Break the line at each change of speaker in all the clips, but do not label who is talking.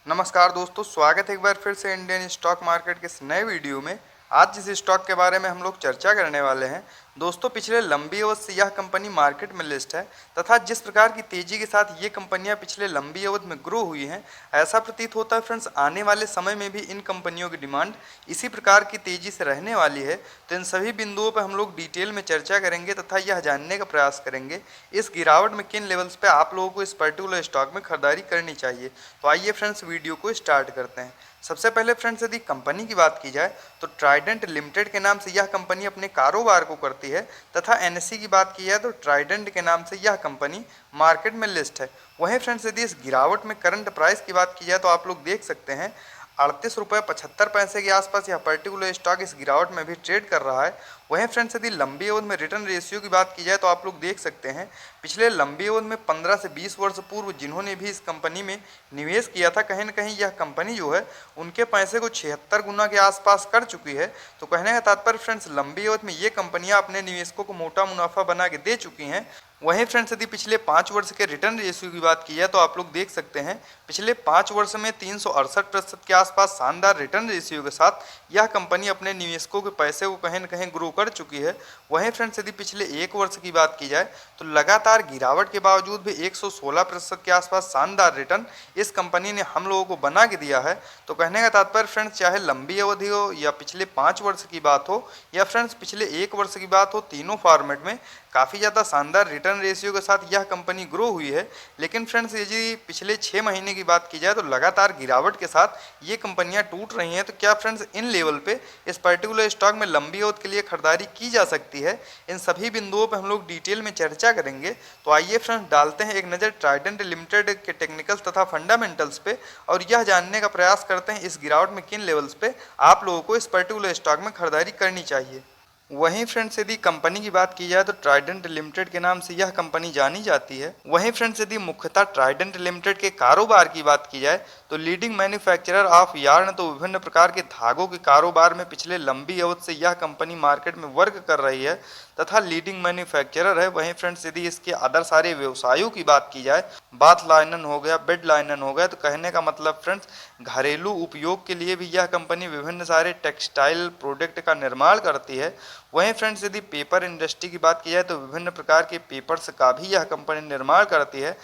नमस्कार दोस्तों, स्वागत है एक बार फिर से इंडियन स्टॉक मार्केट के इस नए वीडियो में। आज जिस स्टॉक के बारे में हम लोग चर्चा करने वाले हैं दोस्तों, पिछले लंबी अवधि से यह कंपनी मार्केट में लिस्ट है तथा जिस प्रकार की तेजी के साथ ये कंपनियां पिछले लंबी अवधि में ग्रो हुई हैं, ऐसा प्रतीत होता है फ्रेंड्स आने वाले समय में भी इन कंपनियों की डिमांड इसी प्रकार की तेजी से रहने वाली है। तो इन सभी बिंदुओं पर हम लोग डिटेल में चर्चा करेंगे तथा यह जानने का प्रयास करेंगे इस गिरावट में किन लेवल्स पे आप लोगों को इस पर्टिकुलर स्टॉक में खरीदारी करनी चाहिए। तो आइए फ्रेंड्स वीडियो को स्टार्ट करते हैं। सबसे पहले फ्रेंड्स यदि कंपनी की बात की जाए तो ट्राइडेंट लिमिटेड के नाम से यह कंपनी अपने कारोबार को करती है तथा एनएसई की बात की जाए तो ट्राइडेंट के नाम से यह कंपनी मार्केट में लिस्ट है। वहीं फ्रेंड्स यदि इस गिरावट में करंट प्राइस की बात की जाए तो आप लोग देख सकते हैं 38.75 रुपये के आसपास यह पर्टिकुलर स्टॉक इस गिरावट में भी ट्रेड कर रहा है। वहीं फ्रेंड्स यदि लंबी अवधि में रिटर्न रेशियो की बात की जाए तो आप लोग देख सकते हैं पिछले लंबी अवधि में 15 से 20 वर्ष पूर्व जिन्होंने भी इस कंपनी में निवेश किया था, कहीं ना कहीं यह कंपनी जो है उनके पैसे को 76 गुना के आसपास कर चुकी है। तो कहने का तात्पर्य फ्रेंड्स लंबी अवधि में ये कंपनियां अपने निवेशकों को मोटा मुनाफा बना के दे चुकी हैं। वहीं फ्रेंड्स यदि पिछले 5 वर्ष के रिटर्न रेशियो की बात की जाए तो आप लोग देख सकते हैं पिछले 5 वर्ष में 368% के आसपास शानदार रिटर्न रेशियो के साथ यह कंपनी अपने निवेशकों के पैसे को कहीं न कहीं ग्रो कर चुकी है। वहीं फ्रेंड्स यदि पिछले 1 वर्ष की बात की जाए तो लगातार गिरावट के बावजूद भी 116% के आसपास शानदार रिटर्न इस कंपनी ने हम लोगों को बना के दिया है। तो कहने का तात्पर्य फ्रेंड्स चाहे लंबी अवधि हो या पिछले 5 वर्ष की बात हो या फ्रेंड्स पिछले 1 वर्ष की बात हो, तीनों फॉर्मेट में काफ़ी ज़्यादा शानदार रिटर्न रेशियो के साथ यह कंपनी ग्रो हुई है। लेकिन फ्रेंड्स यदि पिछले 6 महीने की बात की जाए तो लगातार गिरावट के साथ ये कंपनियां टूट रही हैं। तो क्या फ्रेंड्स इन लेवल पे इस पर्टिकुलर स्टॉक में लंबी अवधि के लिए खरीदारी की जा सकती है? इन सभी बिंदुओं पर हम लोग डिटेल में चर्चा करेंगे। तो आइए फ्रेंड्स डालते हैं एक नज़र ट्राइडेंट लिमिटेड के टेक्निकल्स तथा फंडामेंटल्स पे और यह जानने का प्रयास करते हैं इस गिरावट में किन लेवल्स पे आप लोगों को इस पर्टिकुलर स्टॉक में खरीदारी करनी चाहिए। वहीं फ्रेंड्स यदि कंपनी की बात की जाए तो ट्राइडेंट लिमिटेड के नाम से यह कंपनी जानी जाती है। वहीं फ्रेंड्स यदि मुख्यतः ट्राइडेंट लिमिटेड के कारोबार की बात की जाए तो लीडिंग मैन्युफैक्चरर ऑफ यार्न, तो विभिन्न प्रकार के धागों के कारोबार में पिछले लंबी अवधि से यह कंपनी मार्केट में वर्क कर रही है तथा लीडिंग मैन्युफैक्चरर है। वहीं फ्रेंड्स यदि इसके अदर सारे व्यवसायों की बात की जाए, बाथ लाइनन हो गया, बेड लाइनन हो गया, तो कहने का मतलब फ्रेंड्स घरेलू उपयोग के लिए भी यह कंपनी विभिन्न सारे टेक्सटाइल प्रोडक्ट का निर्माण करती है। वहीं फ्रेंड्स यदि पेपर इंडस्ट्री की बात की जाए तो विभिन्न प्रकार के पेपर्स का भी यह कंपनी निर्माण करती है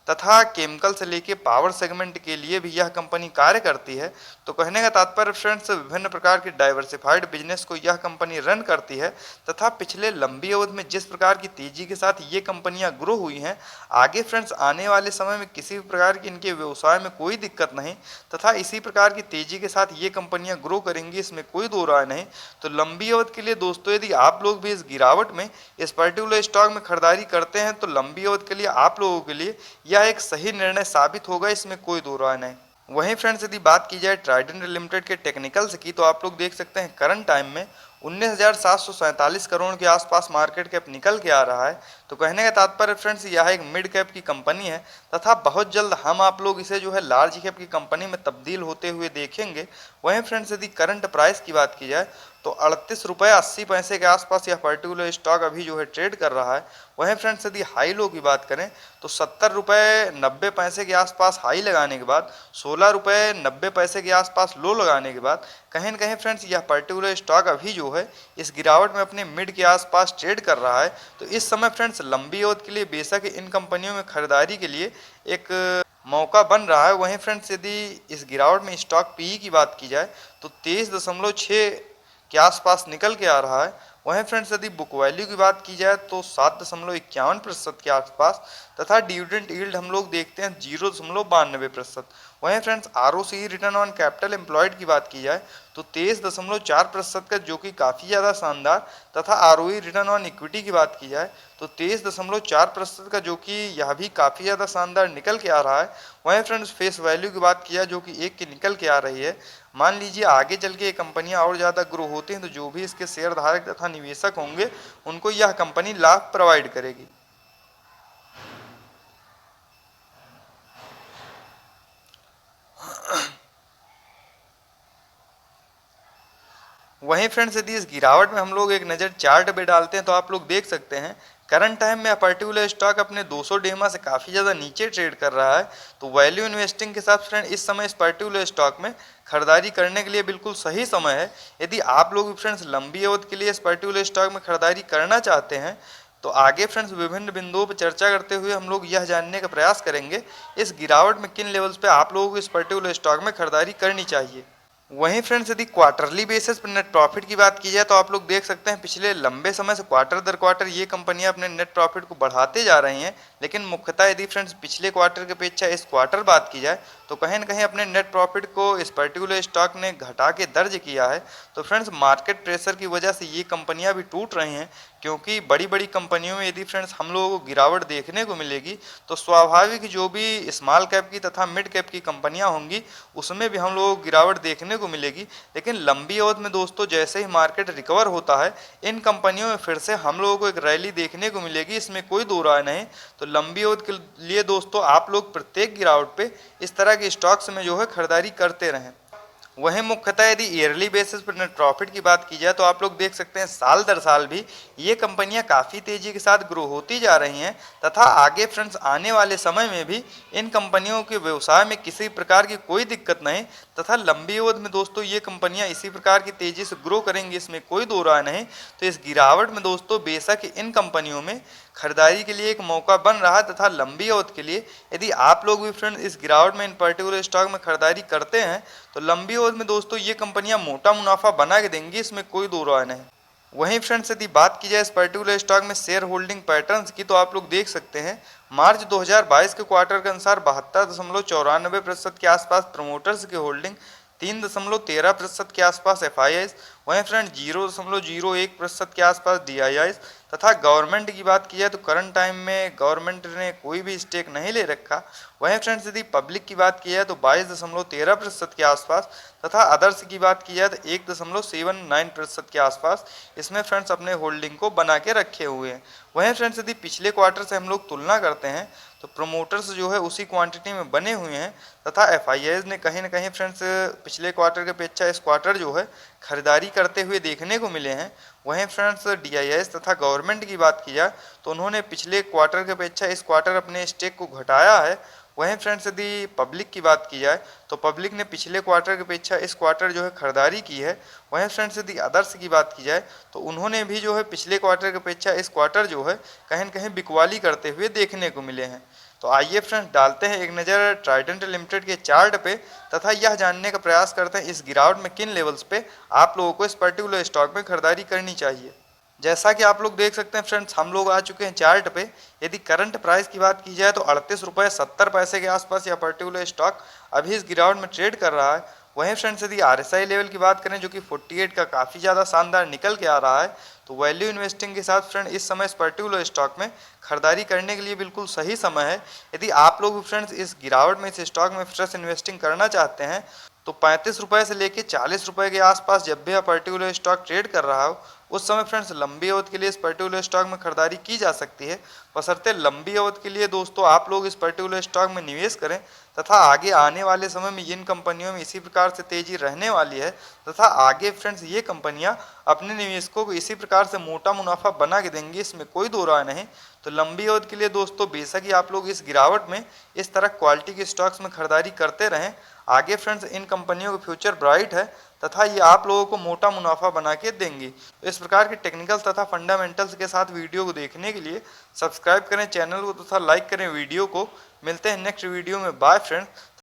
तथा केमिकल से लेके पावर सेगमेंट के लिए भी यह कंपनी कार्य करती है। तो कहने का तात्पर्य फ्रेंड्स विभिन्न प्रकार के डाइवर्सिफाइड बिजनेस को यह कंपनी रन करती है तथा पिछले लंबी अवधि में जिस प्रकार की तेजी के साथ ये कंपनियां ग्रो हुई हैं, आगे फ्रेंड्स आने वाले समय में किसी भी प्रकार की इनके व्यवसाय में कोई दिक्कत नहीं तथा इसी प्रकार की तेजी के साथ ये कंपनियां ग्रो करेंगी, इसमें कोई दो राय नहीं। तो लंबी अवधि के लिए दोस्तों यदि आप लोग भी इस गिरावट में इस पर्टिकुलर स्टॉक में खरीदारी करते हैं तो लंबी अवधि के लिए आप लोगों के लिए यह एक सही निर्णय साबित होगा, इसमें कोई दो राय नहीं। वहीं फ्रेंड्स यदि बात की जाए ट्राइडेंट लिमिटेड के टेक्निकल्स की तो आप लोग देख सकते हैं करंट टाइम में 19,747 करोड़ के आसपास मार्केट कैप निकल के आ रहा है। तो कहने का तात्पर्य फ्रेंड्स यह एक मिड कैप की कंपनी है तथा बहुत जल्द हम आप लोग इसे जो है लार्ज कैप की कंपनी में तब्दील होते हुए देखेंगे। वहीं फ्रेंड्स यदि करंट प्राइस की बात की जाए तो 38.80 रुपये के आसपास यह पर्टिकुलर स्टॉक अभी जो है ट्रेड कर रहा है। वहीं फ्रेंड्स यदि हाई लो की बात करें तो 70.90 रुपये के आसपास हाई लगाने के बाद 16.90 रुपये के आसपास लो लगाने के बाद कहीं न कहीं फ्रेंड्स यह पर्टिकुलर स्टॉक अभी जो है इस गिरावट में अपने मिड के आसपास ट्रेड कर रहा है। तो इस समय फ्रेंड्स लंबी अवधि के लिए बेशक इन कंपनियों में खरीदारी के लिए एक मौका बन रहा है। वहीं फ्रेंड्स यदि इस गिरावट में स्टॉक पीई की बात की जाए तो 23.6 के आसपास निकल के आ रहा है। वहीं फ्रेंड्स यदि बुक वैल्यू की बात की जाए तो 7.51% के आसपास तथा डिविडेंड यील्ड हम लोग देखते हैं 0.92%। वहीं friends ROC return on capital employed की बात की जाए तो 23.4% का, जो कि काफ़ी ज़्यादा शानदार, तथा आरओई रिटर्न ऑन इक्विटी की बात की जाए तो 23.4% का, जो कि यह भी काफ़ी ज़्यादा शानदार निकल के आ रहा है। वहीं फ्रेंड्स फेस वैल्यू की बात की जाए जो कि 1 की निकल के आ रही है। मान लीजिए आगे चल के ये कंपनियां और ज़्यादा ग्रो होती हैं तो जो भी इसके शेयर धारक तथा निवेशक होंगे उनको यह कंपनी लाभ प्रोवाइड करेगी। वहीं फ्रेंड्स यदि इस गिरावट में हम लोग एक नज़र चार्ट पे डालते हैं तो आप लोग देख सकते हैं करंट टाइम में पर्टिकुलर स्टॉक अपने 200 डेमा से काफ़ी ज़्यादा नीचे ट्रेड कर रहा है, तो वैल्यू इन्वेस्टिंग के साथ फ्रेंड इस समय इस पर्टिकुलर स्टॉक में खरीदारी करने के लिए बिल्कुल सही समय है। यदि आप लोग भी फ्रेंड्स लंबी अवधि के लिए इस पर्टिकुलर स्टॉक में खरीदारी करना चाहते हैं, तो आगे फ्रेंड्स विभिन्न बिंदुओं पर चर्चा करते हुए हम लोग यह जानने का प्रयास करेंगे इस गिरावट में किन लेवल्स पे आप लोगों को इस पर्टिकुलर स्टॉक में खरीदारी करनी चाहिए। वहीं फ्रेंड्स यदि क्वार्टरली बेसिस पर नेट प्रॉफिट की बात की जाए तो आप लोग देख सकते हैं पिछले लंबे समय से क्वार्टर दर क्वार्टर ये कंपनियां अपने नेट प्रॉफिट को बढ़ाते जा रही हैं, लेकिन मुख्यतः यदि फ्रेंड्स पिछले क्वार्टर की अपेक्षा इस क्वार्टर बात की जाए तो कहीं न कहीं अपने नेट प्रॉफिट को इस पर्टिकुलर स्टॉक ने घटा के दर्ज किया है। तो फ्रेंड्स मार्केट प्रेशर की वजह से ये कंपनियां भी टूट रही हैं, क्योंकि बड़ी बड़ी कंपनियों में यदि फ्रेंड्स हम लोगों को गिरावट देखने को मिलेगी तो स्वाभाविक जो भी स्मॉल कैप की तथा मिड कैप की कंपनियां होंगी उसमें भी हम लोगों को गिरावट देखने को मिलेगी। लेकिन लंबी अवधि में दोस्तों जैसे ही मार्केट रिकवर होता है इन कंपनियों में फिर से हम लोगों को एक रैली देखने को मिलेगी, इसमें कोई दो राय नहीं। तो लंबी अवधि के लिए दोस्तों आप लोग प्रत्येक गिरावट पे इस तरह के स्टॉक्स में जो है खरीदारी करते रहें। वहीं मुख्यतः यदि ईयरली बेसिस पर नेट प्रॉफिट की बात की जाए तो आप लोग देख सकते हैं साल दर साल भी ये कंपनियां काफ़ी तेज़ी के साथ ग्रो होती जा रही हैं, तथा आगे फ्रेंड्स आने वाले समय में भी इन कंपनियों के व्यवसाय में किसी प्रकार की कोई दिक्कत नहीं, तथा लंबी अवधि में दोस्तों ये कंपनियां इसी प्रकार की तेज़ी से ग्रो करेंगी, इसमें कोई दो राय नहीं। तो इस गिरावट में दोस्तों बेशक इन कंपनियों में खरीदारी के लिए एक मौका बन रहा है, तथा लंबी अवधि के लिए यदि आप लोग भी फ्रेंड इस गिरावट में इन पर्टिकुलर स्टॉक में खरीदारी करते हैं तो लंबी अवधि में दोस्तों ये कंपनियां मोटा मुनाफा बना के देंगी, इसमें कोई दो राय नहीं। वहीं फ्रेंड्स यदि बात की जाए इस पर्टिकुलर स्टॉक में शेयर होल्डिंग पैटर्न्स की तो आप लोग देख सकते हैं मार्च 2022 के क्वार्टर के अनुसार 72.94% के आसपास प्रमोटर्स की होल्डिंग, 3.13% के आसपास FIIs, वहीं फ्रेंड 0.01% के आसपास DIIs, तथा गवर्नमेंट की बात की जाए तो करंट टाइम में गवर्नमेंट ने कोई भी स्टेक नहीं ले रखा। वहीं फ्रेंड्स यदि पब्लिक की बात की जाए तो 22.13% के आसपास, तथा अदर्स की बात की जाए तो 1.79% के आसपास इसमें फ्रेंड्स अपने होल्डिंग को बना के रखे हुए हैं। वहीं फ्रेंड्स यदि पिछले क्वार्टर से हम लोग तुलना करते हैं तो प्रमोटर्स जो है उसी क्वांटिटी में बने हुए हैं, तथा FIIs ने कहीं ना कहीं फ्रेंड्स पिछले क्वार्टर के अपेक्षा इस क्वार्टर जो है खरीदारी करते हुए देखने को मिले हैं। वहीं फ्रेंड्स DIIs तथा गवर्नमेंट की बात की जाए तो उन्होंने पिछले क्वार्टर के अपेक्षा इस क्वार्टर अपने स्टेक को घटाया है। वहीं फ्रेंड्स यदि पब्लिक की बात की जाए तो पब्लिक ने पिछले क्वार्टर की अपेक्षा इस क्वार्टर जो है खरीदारी की है। वहीं फ्रेंड्स यदि अदर्स की बात की जाए तो उन्होंने भी जो है पिछले क्वार्टर की अपेक्षा इस क्वार्टर जो है कहीं न कहीं बिकवाली करते हुए देखने को मिले हैं। तो आइए फ्रेंड्स डालते हैं एक नज़र ट्राइडेंट लिमिटेड के चार्ट पे, तथा यह जानने का प्रयास करते हैं इस गिरावट में किन लेवल्स पे आप लोगों को इस पर्टिकुलर स्टॉक में खरीदारी करनी चाहिए। जैसा कि आप लोग देख सकते हैं फ्रेंड्स हम लोग आ चुके हैं चार्ट पे। यदि करंट प्राइस की बात की जाए तो 38.70 रुपये के आसपास यह पर्टिकुलर स्टॉक अभी इस गिरावट में ट्रेड कर रहा है। वहीं फ्रेंड्स यदि RSI लेवल की बात करें जो कि 48 का काफ़ी ज़्यादा शानदार निकल के आ रहा है, तो वैल्यू इन्वेस्टिंग के साथ फ्रेंड इस समय इस पर्टिकुलर स्टॉक में खरीदारी करने के लिए बिल्कुल सही समय है। यदि आप लोग फ्रेंड्स इस गिरावट में इस स्टॉक में फ्रेश इन्वेस्टिंग करना चाहते हैं तो 35 रुपये से लेकर 40 रुपये के आसपास जब भी यह पर्टिकुलर स्टॉक ट्रेड कर रहा हो उस समय फ्रेंड्स लंबी अवधि के लिए इस पर्टिकुलर स्टॉक में खरीदारी की जा सकती है। बशर्ते लंबी अवधि के लिए दोस्तों आप लोग इस पर्टिकुलर स्टॉक में निवेश करें, तथा आगे आने वाले समय में इन कंपनियों में इसी प्रकार से तेजी रहने वाली है, तथा आगे फ्रेंड्स ये कंपनियां अपने निवेशकों को इसी प्रकार से मोटा मुनाफा बना के देंगी, इसमें कोई दो राय नहीं। तो लंबी अवधि के लिए दोस्तों बेशक ही आप लोग इस गिरावट में इस तरह क्वालिटी के स्टॉक्स में खरीदारी करते रहें। आगे फ्रेंड्स इन कंपनियों का फ्यूचर ब्राइट है, तथा ये आप लोगों को मोटा मुनाफा बना के देंगी। तो इस प्रकार के टेक्निकल्स तथा फंडामेंटल्स के साथ वीडियो को देखने के लिए सब्सक्राइब करें चैनल को तथा लाइक करें वीडियो को। मिलते हैं नेक्स्ट वीडियो में। Bye friends.